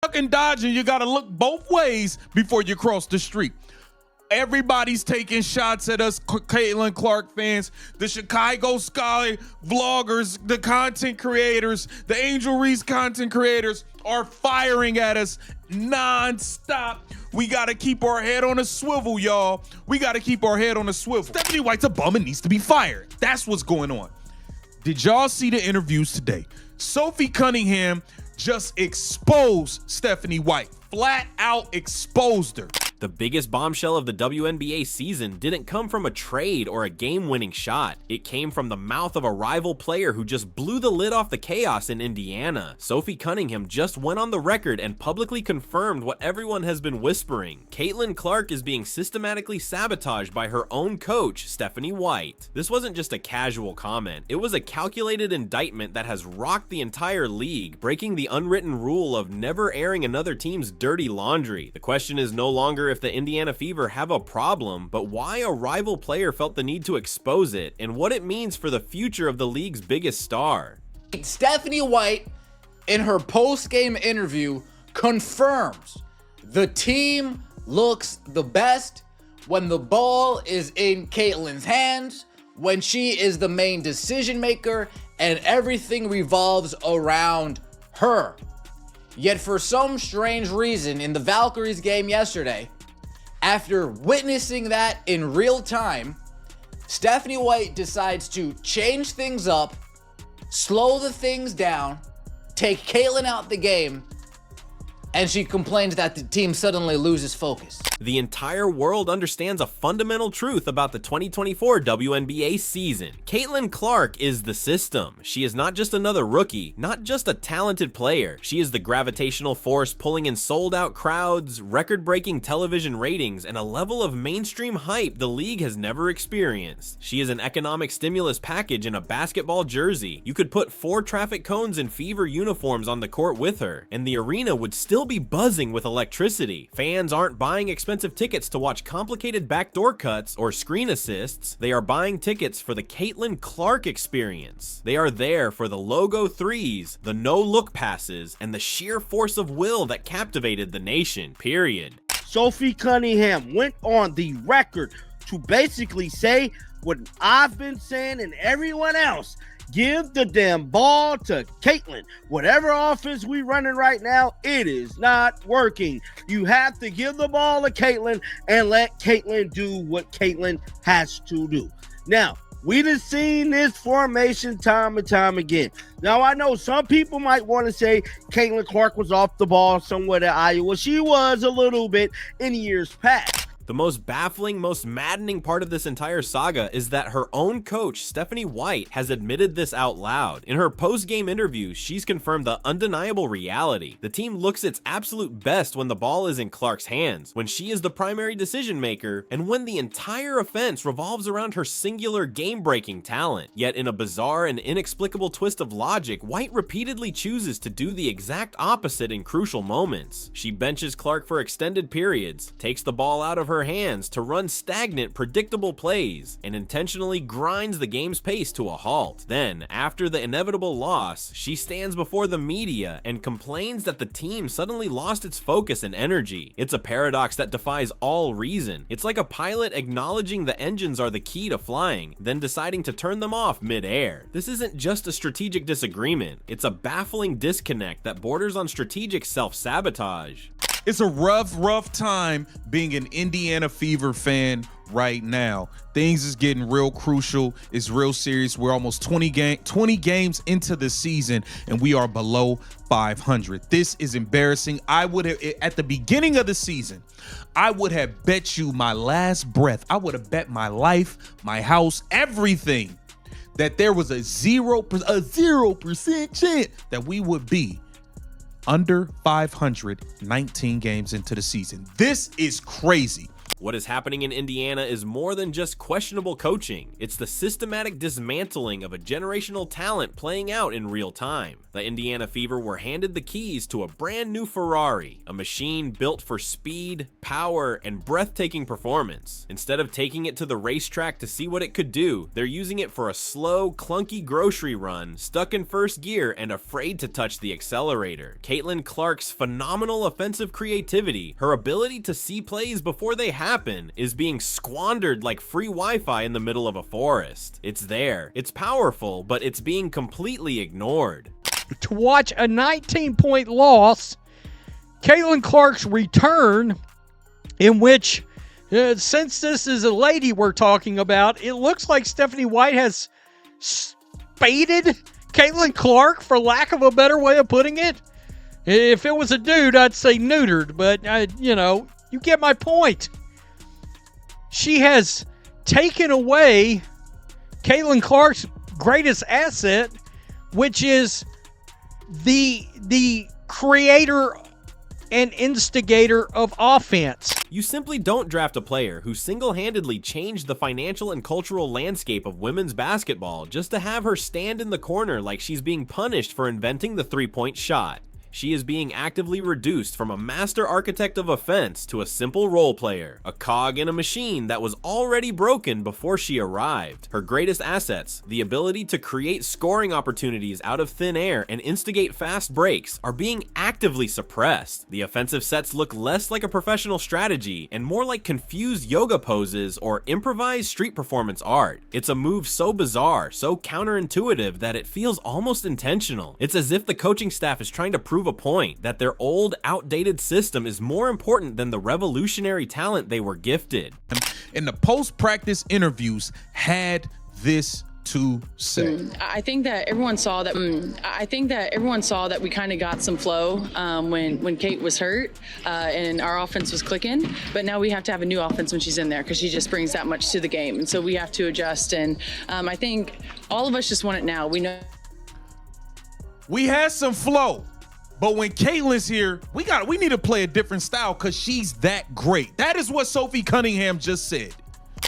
fucking dodging. You got to look both ways before you cross the street. Everybody's taking shots at us, Caitlin Clark fans, the Chicago Sky vloggers, the content creators, the Angel Reese content creators are firing at us non-stop. We got to keep our head on a swivel, y'all. We got to keep our head on a swivel. Stephanie White's a bum and needs to be fired. That's what's going on. Did y'all see the interviews today? Sophie Cunningham just exposed Stephanie White. Flat out exposed her. The biggest bombshell of the WNBA season didn't come from a trade or a game-winning shot. It came from the mouth of a rival player who just blew the lid off the chaos in Indiana. Sophie Cunningham just went on the record and publicly confirmed what everyone has been whispering. Caitlin Clark is being systematically sabotaged by her own coach, Stephanie White. This wasn't just a casual comment. It was a calculated indictment that has rocked the entire league, breaking the unwritten rule of never airing another team's dirty laundry. The question is no longer if the Indiana Fever have a problem, but why a rival player felt the need to expose it and what it means for the future of the league's biggest star. Stephanie White, in her post-game interview, confirms the team looks the best when the ball is in Caitlin's hands, when she is the main decision maker, and everything revolves around her. Yet for some strange reason, in the Valkyries game yesterday, after witnessing that in real time, Stephanie White decides to change things up, slow the things down, take Caitlin out the game, and she complains that the team suddenly loses focus. The entire world understands a fundamental truth about the 2024 WNBA season. Caitlin Clark is the system. She is not just another rookie, not just a talented player. She is the gravitational force pulling in sold-out crowds, record-breaking television ratings, and a level of mainstream hype the league has never experienced. She is an economic stimulus package in a basketball jersey. You could put 4 traffic cones and Fever uniforms on the court with her, and the arena would still be buzzing with electricity. Fans aren't buying expensive tickets to watch complicated backdoor cuts or screen assists. They are buying tickets for the Caitlin Clark experience. They are there for the logo threes, the no-look passes, and the sheer force of will that captivated the nation, period. Sophie Cunningham went on the record to basically say what I've been saying and everyone else. Give the damn ball to Caitlin. Whatever offense we running right now, it is not working. You have to give the ball to Caitlin and let Caitlin do what Caitlin has to do. Now, we done seen this formation time and time again. Now, I know some people might want to say Caitlin Clark was off the ball somewhat at Iowa. She was a little bit in years past. The most baffling, most maddening part of this entire saga is that her own coach, Stephanie White, has admitted this out loud. In her post-game interview, she's confirmed the undeniable reality. The team looks its absolute best when the ball is in Clark's hands, when she is the primary decision maker, and when the entire offense revolves around her singular game-breaking talent. Yet in a bizarre and inexplicable twist of logic, White repeatedly chooses to do the exact opposite in crucial moments. She benches Clark for extended periods, takes the ball out of her hands to run stagnant, predictable plays, and intentionally grinds the game's pace to a halt. Then, after the inevitable loss, she stands before the media and complains that the team suddenly lost its focus and energy. It's a paradox that defies all reason. It's like a pilot acknowledging the engines are the key to flying, then deciding to turn them off mid-air. This isn't just a strategic disagreement, it's a baffling disconnect that borders on strategic self-sabotage. It's a rough time being an Indiana Fever fan right now. Things is getting real crucial. It's real serious. We're almost 20 games into the season and we are below 500. This is embarrassing. I would have, at the beginning of the season, I would have bet you my last breath. I would have bet my life, my house, everything that there was a 0% chance that we would be under 500 19 games into the season. This is crazy. What is happening in Indiana is more than just questionable coaching. It's the systematic dismantling of a generational talent playing out in real time. The Indiana Fever were handed the keys to a brand new Ferrari, a machine built for speed, power, and breathtaking performance. Instead of taking it to the racetrack to see what it could do, they're using it for a slow, clunky grocery run, stuck in first gear and afraid to touch the accelerator. Caitlin Clark's phenomenal offensive creativity, her ability to see plays before they happen, is being squandered like free Wi-Fi in the middle of a forest. It's there, it's powerful, but it's being completely ignored. To watch a 19-point loss, Caitlin Clark's return, in which, since this is a lady we're talking about, it looks like Stephanie White has spaded Caitlin Clark, for lack of a better way of putting it. If it was a dude, I'd say neutered, but, you get my point. She has taken away Caitlin Clark's greatest asset, which is the creator and instigator of offense. You simply don't draft a player who single-handedly changed the financial and cultural landscape of women's basketball just to have her stand in the corner like she's being punished for inventing the three-point shot. She is being actively reduced from a master architect of offense to a simple role player, a cog in a machine that was already broken before she arrived. Her greatest assets, the ability to create scoring opportunities out of thin air and instigate fast breaks, are being actively suppressed. The offensive sets look less like a professional strategy and more like confused yoga poses or improvised street performance art. It's a move so bizarre, so counterintuitive that it feels almost intentional. It's as if the coaching staff is trying to prove a point that their old, outdated system is more important than the revolutionary talent they were gifted. In the post-practice interviews, had this to say. I think that everyone saw that. We kind of got some flow when Kate was hurt and our offense was clicking. But now we have to have a new offense when she's in there because she just brings that much to the game, and so we have to adjust. And I think all of us just want it now. We know we had some flow. But when Caitlin's here, we need to play a different style because she's that great. That is what Sophie Cunningham just said.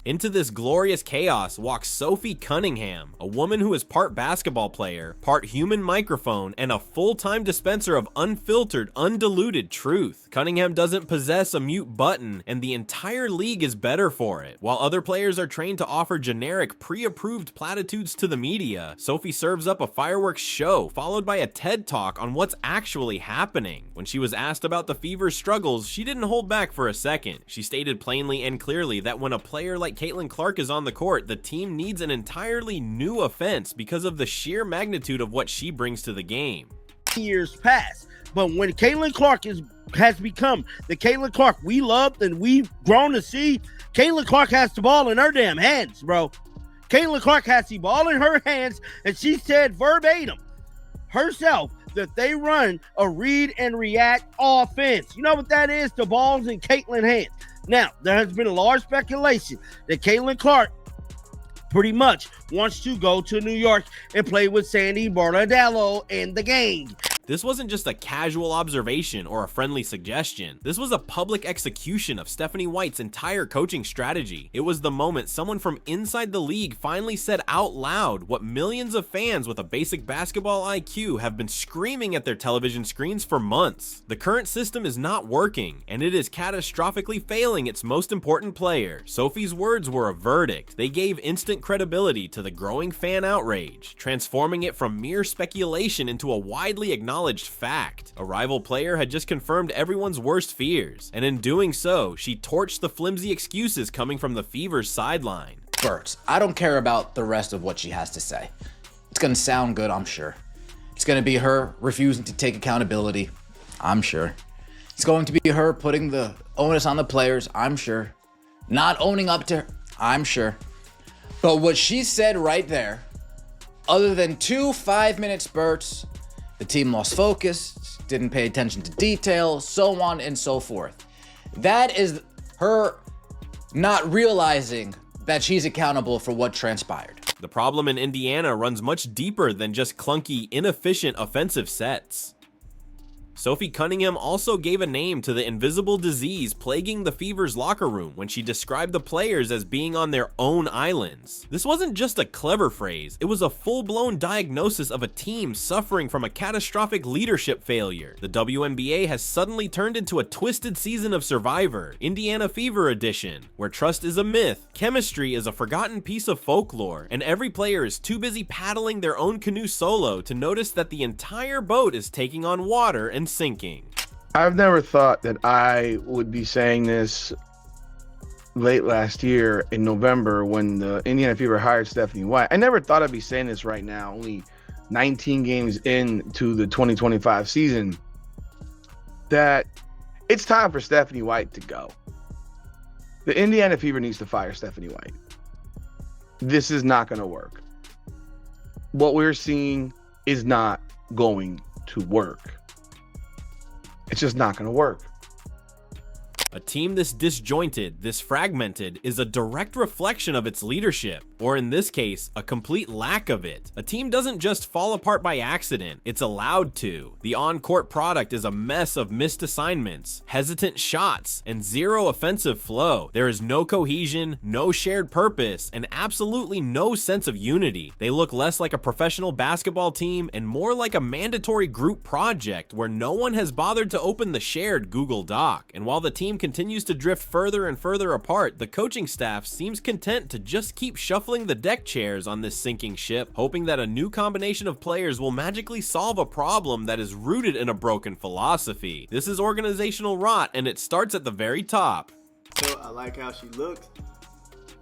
Into this glorious chaos walks Sophie Cunningham, a woman who is part basketball player, part human microphone, and a full-time dispenser of unfiltered, undiluted truth. Cunningham doesn't possess a mute button, and the entire league is better for it. While other players are trained to offer generic, pre-approved platitudes to the media, Sophie serves up a fireworks show, followed by a TED Talk on what's actually happening. When she was asked about the Fever's struggles, she didn't hold back for a second. She stated plainly and clearly that when a player like Caitlin Clark is on the court, the team needs an entirely new offense because of the sheer magnitude of what she brings to the game. Years pass, but when Caitlin Clark has become the Caitlin Clark we loved and we've grown to see, Caitlin Clark has the ball in her damn hands, bro. Caitlin Clark has the ball in her hands, and she said verbatim herself that they run a read and react offense. You know what that is? The ball's in Caitlin's hands. Now, there has been a large speculation that Caitlin Clark pretty much wants to go to New York and play with Sandy Barnadello and the gang. This wasn't just a casual observation or a friendly suggestion. This was a public execution of Stephanie White's entire coaching strategy. It was the moment someone from inside the league finally said out loud what millions of fans with a basic basketball IQ have been screaming at their television screens for months. The current system is not working, and it is catastrophically failing its most important player. Sophie's words were a verdict. They gave instant credibility to the growing fan outrage, transforming it from mere speculation into a widely acknowledged fact. A rival player had just confirmed everyone's worst fears, and in doing so, she torched the flimsy excuses coming from the Fever's sideline. Birds, I don't care about the rest of what she has to say. It's gonna sound good, I'm sure. It's gonna be her refusing to take accountability, I'm sure. It's going to be her putting the onus on the players, I'm sure. Not owning up to her, I'm sure. But what she said right there, other than 2 5-minute spurts, the team lost focus, didn't pay attention to detail, so on and so forth. That is her not realizing that she's accountable for what transpired. The problem in Indiana runs much deeper than just clunky, inefficient offensive sets. Sophie Cunningham also gave a name to the invisible disease plaguing the Fever's locker room when she described the players as being on their own islands. This wasn't just a clever phrase, it was a full-blown diagnosis of a team suffering from a catastrophic leadership failure. The WNBA has suddenly turned into a twisted season of Survivor, Indiana Fever edition, where trust is a myth, chemistry is a forgotten piece of folklore, and every player is too busy paddling their own canoe solo to notice that the entire boat is taking on water and sinking. I've never thought that I would be saying this late last year in November when the Indiana Fever hired Stephanie White. I never thought I'd be saying this right now, only 19 games into the 2025 season, that it's time for Stephanie White to go. The Indiana Fever needs to fire Stephanie White. This is not going to work. What we're seeing is not going to work. It's just not going to work. A team this disjointed, this fragmented, is a direct reflection of its leadership, or in this case, a complete lack of it. A team doesn't just fall apart by accident, it's allowed to. The on-court product is a mess of missed assignments, hesitant shots, and zero offensive flow. There is no cohesion, no shared purpose, and absolutely no sense of unity. They look less like a professional basketball team and more like a mandatory group project where no one has bothered to open the shared Google Doc. And while the team continues to drift further and further apart, the coaching staff seems content to just keep shuffling the deck chairs on this sinking ship, hoping that a new combination of players will magically solve a problem that is rooted in a broken philosophy. This is organizational rot, and it starts at the very top. So I like how she looks,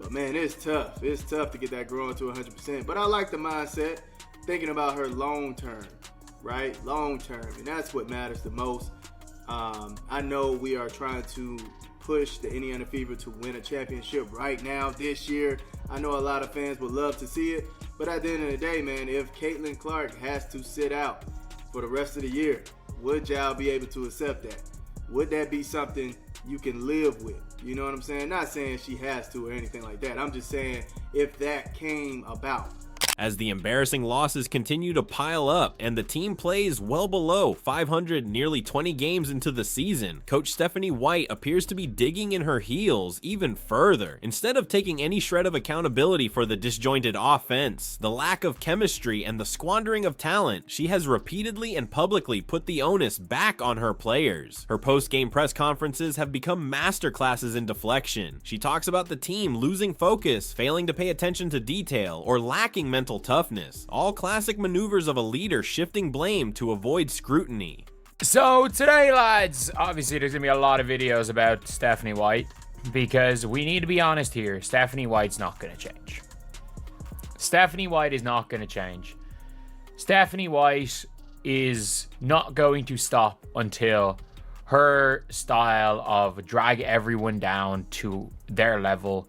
but man, it's tough. It's tough to get that growing to 100%. But I like the mindset, thinking about her long term, right? Long term, and that's what matters the most. I know we are trying to push the Indiana Fever to win a championship right now this year. I know a lot of fans would love to see it, but at the end of the day, man, if Caitlin Clark has to sit out for the rest of the year, would y'all be able to accept that? Would that be something you can live with? You know what I'm saying? Not saying she has to or anything like that. I'm just saying if that came about. As the embarrassing losses continue to pile up and the team plays well below 500 nearly 20 games into the season, Coach Stephanie White appears to be digging in her heels even further. Instead of taking any shred of accountability for the disjointed offense, the lack of chemistry, and the squandering of talent, she has repeatedly and publicly put the onus back on her players. Her post-game press conferences have become masterclasses in deflection. She talks about the team losing focus, failing to pay attention to detail, or lacking mental toughness, all classic maneuvers of a leader shifting blame to avoid scrutiny. So today, lads, obviously there's gonna be a lot of videos about Stephanie White because we need to be honest here. Stephanie White's not gonna change. Stephanie White is not gonna change. Stephanie White is not going to stop until her style of drag everyone down to their level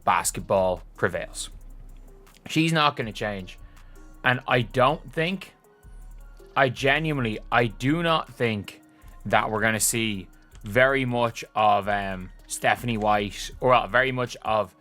basketball prevails. She's not going to change. And I do not think that we're going to see very much of Stephanie White, or very much of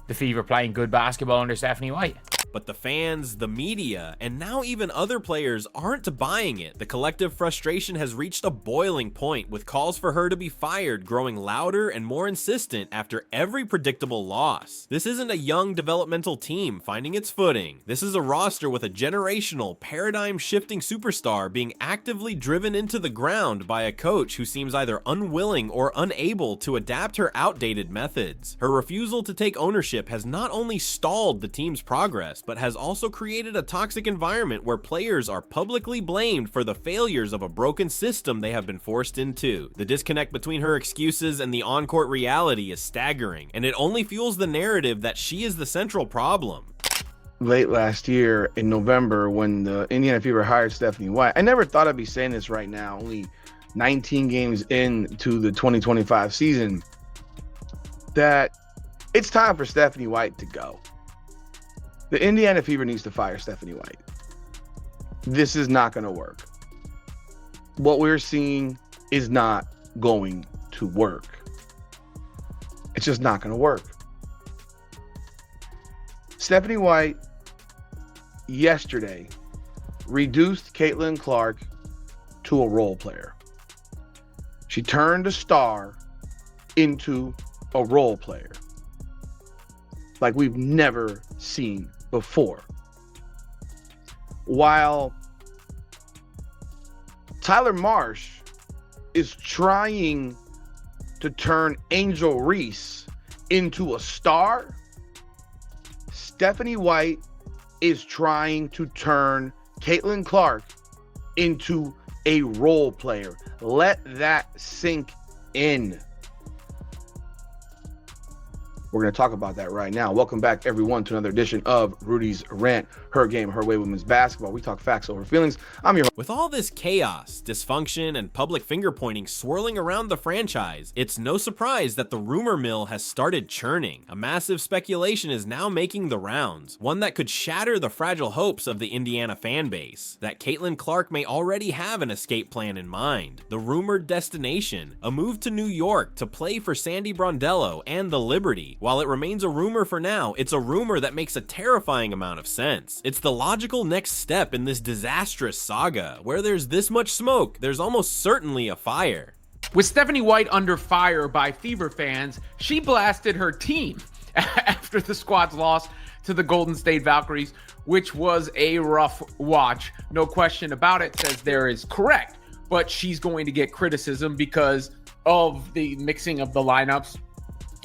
the Fever playing good basketball under Stephanie White. But the fans, the media, and now even other players aren't buying it. The collective frustration has reached a boiling point, with calls for her to be fired growing louder and more insistent after every predictable loss. This isn't a young developmental team finding its footing. This is a roster with a generational, paradigm-shifting superstar being actively driven into the ground by a coach who seems either unwilling or unable to adapt her outdated methods. Her refusal to take ownership has not only stalled the team's progress, but has also created a toxic environment where players are publicly blamed for the failures of a broken system they have been forced into. The disconnect between her excuses and the on-court reality is staggering, and it only fuels the narrative that she is the central problem. Late last year in November when the Indiana Fever hired Stephanie White, I never thought I'd be saying this right now, only 19 games into the 2025 season, that it's time for Stephanie White to go. The Indiana Fever needs to fire Stephanie White. This is not going to work. What we're seeing is not going to work. It's just not going to work. Stephanie White yesterday reduced Caitlin Clark to a role player. She turned a star into a role player like we've never seen before. While Tyler Marsh is trying to turn Angel Reese into a star, Stephanie White is trying to turn Caitlin Clark into a role player. Let that sink in. We're going to talk about that right now. Welcome back, everyone, to another edition of Rudy's Rant, Her Game, Her Way Women's Basketball. We talk facts over feelings. I'm your With all this chaos, dysfunction, and public finger-pointing swirling around the franchise, it's no surprise that the rumor mill has started churning. A massive speculation is now making the rounds, one that could shatter the fragile hopes of the Indiana fan base, that Caitlin Clark may already have an escape plan in mind. The rumored destination, a move to New York to play for Sandy Brondello and the Liberty. While it remains a rumor for now, it's a rumor that makes a terrifying amount of sense. It's the logical next step in this disastrous saga. Where there's this much smoke, there's almost certainly a fire. With Stephanie White under fire by Fever fans, she blasted her team after the squad's loss to the Golden State Valkyries, which was a rough watch. No question about it, says there is correct. But she's going to get criticism because of the mixing of the lineups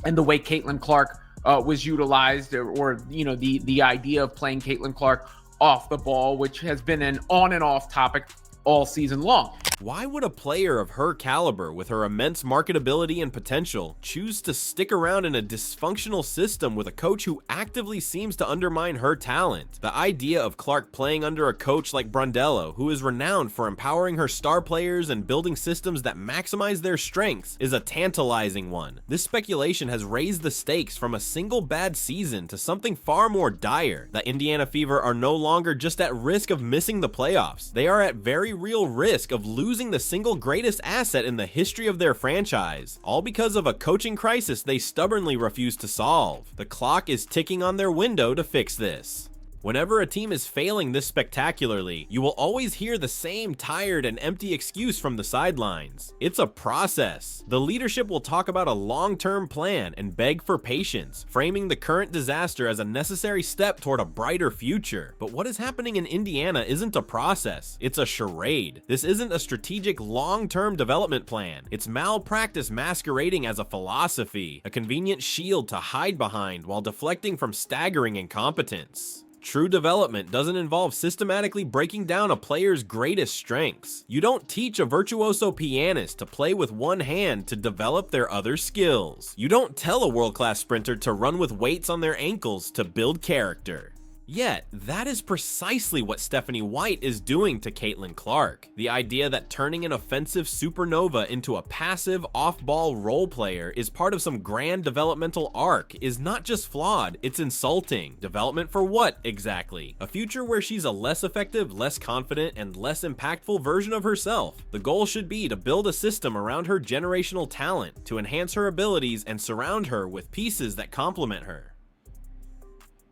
and the way Caitlin Clark was utilized, or you know, the idea of playing Caitlin Clark off the ball, which has been an on and off topic all season long. Why would a player of her caliber, with her immense marketability and potential, choose to stick around in a dysfunctional system with a coach who actively seems to undermine her talent? The idea of Clark playing under a coach like Brondello, who is renowned for empowering her star players and building systems that maximize their strengths, is a tantalizing one. This speculation has raised the stakes from a single bad season to something far more dire. The Indiana Fever are no longer just at risk of missing the playoffs. They are at very real risk of losing the single greatest asset in the history of their franchise, all because of a coaching crisis they stubbornly refuse to solve. The clock is ticking on their window to fix this. Whenever a team is failing this spectacularly, you will always hear the same tired and empty excuse from the sidelines. It's a process. The leadership will talk about a long-term plan and beg for patience, framing the current disaster as a necessary step toward a brighter future. But what is happening in Indiana isn't a process, it's a charade. This isn't a strategic long-term development plan. It's malpractice masquerading as a philosophy, a convenient shield to hide behind while deflecting from staggering incompetence. True development doesn't involve systematically breaking down a player's greatest strengths. You don't teach a virtuoso pianist to play with one hand to develop their other skills. You don't tell a world-class sprinter to run with weights on their ankles to build character. Yet, that is precisely what Stephanie White is doing to Caitlin Clark. The idea that turning an offensive supernova into a passive, off-ball role player is part of some grand developmental arc is not just flawed, it's insulting. Development for what, exactly? A future where she's a less effective, less confident, and less impactful version of herself. The goal should be to build a system around her generational talent, to enhance her abilities and surround her with pieces that complement her.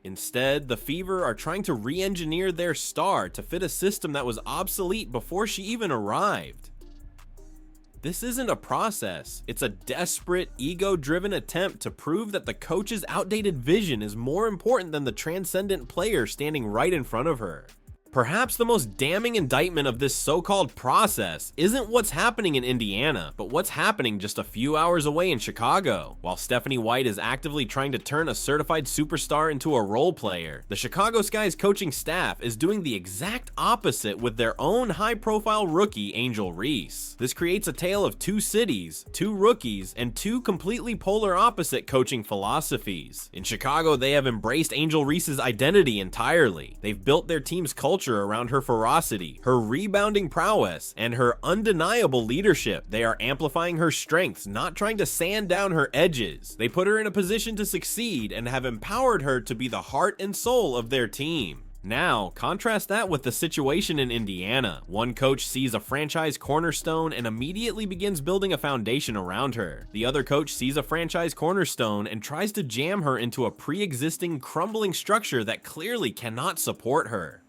Instead, the Fever are trying to re-engineer their star to fit a system that was obsolete before she even arrived. This isn't a process, it's a desperate, ego-driven attempt to prove that the coach's outdated vision is more important than the transcendent player standing right in front of her. Perhaps the most damning indictment of this so-called process isn't what's happening in Indiana, but what's happening just a few hours away in Chicago. While Stephanie White is actively trying to turn a certified superstar into a role player, the Chicago Sky's coaching staff is doing the exact opposite with their own high-profile rookie, Angel Reese. This creates a tale of two cities, two rookies, and two completely polar opposite coaching philosophies. In Chicago, they have embraced Angel Reese's identity entirely. They've built their team's culture around her ferocity, her rebounding prowess, and her undeniable leadership. They are amplifying her strengths, not trying to sand down her edges. They put her in a position to succeed and have empowered her to be the heart and soul of their team. Now, contrast that with the situation in Indiana. One coach sees a franchise cornerstone and immediately begins building a foundation around her. The other coach sees a franchise cornerstone and tries to jam her into a pre-existing, crumbling structure that clearly cannot support her.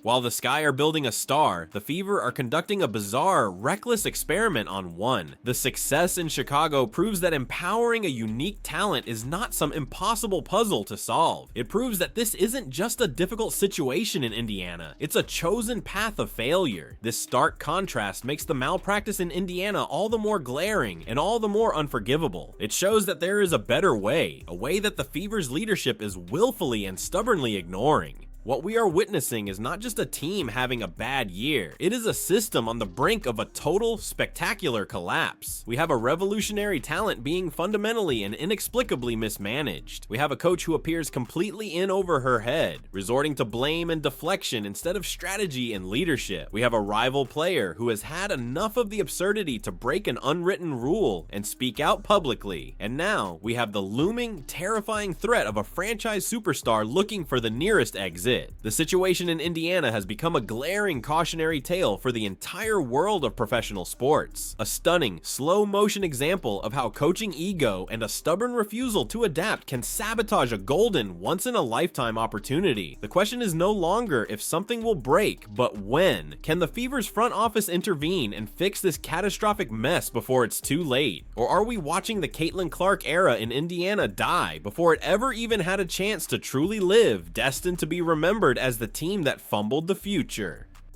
While the Sky are building a star, the Fever are conducting a bizarre, reckless experiment on one. The success in Chicago proves that empowering a unique talent is not some impossible puzzle to solve. It proves that this isn't just a difficult situation in Indiana, it's a chosen path of failure. This stark contrast makes the malpractice in Indiana all the more glaring and all the more unforgivable. It shows that there is a better way, a way that the Fever's leadership is willfully and stubbornly ignoring. What we are witnessing is not just a team having a bad year, it is a system on the brink of a total, spectacular collapse. We have a revolutionary talent being fundamentally and inexplicably mismanaged. We have a coach who appears completely in over her head, resorting to blame and deflection instead of strategy and leadership. We have a rival player who has had enough of the absurdity to break an unwritten rule and speak out publicly. And now we have the looming, terrifying threat of a franchise superstar looking for the nearest exit. The situation in Indiana has become a glaring cautionary tale for the entire world of professional sports. A stunning, slow-motion example of how coaching ego and a stubborn refusal to adapt can sabotage a golden, once-in-a-lifetime opportunity. The question is no longer if something will break, but when. Can the Fever's front office intervene and fix this catastrophic mess before it's too late? Or are we watching the Caitlin Clark era in Indiana die before it ever even had a chance to truly live, destined to be remembered as the team that fumbled the future?